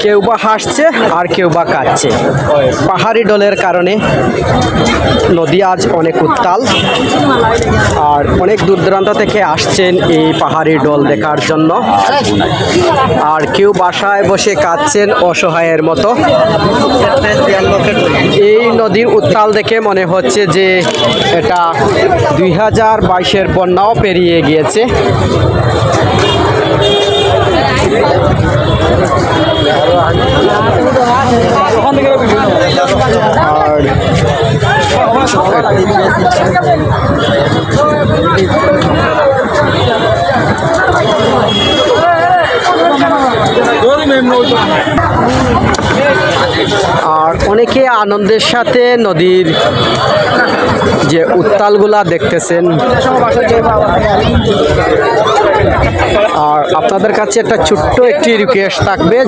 কেউ বা হাসছে আর কেউ বা কাঁদছে। পাহাড়ি ঢলের কারণে নদী আজ অনেক উত্তাল, আর অনেক দূর দূরান্ত থেকে আসছেন এই পাহাড়ি ঢল দেখার জন্য। আর কেউ বাসায় বসে কাঁদছেন অসহায়ের মতো। এই নদীর উত্তাল দেখে মনে হচ্ছে যে এটা 2022-এর বন্যাও পেরিয়ে গিয়েছে। আর অনেকে আনন্দের সাথে নদীর যে উত্তালগুলা দেখতেছেন। আর আপনাদের কাছে একটা ছোট্ট একটি রিকোয়েস্ট থাকবে,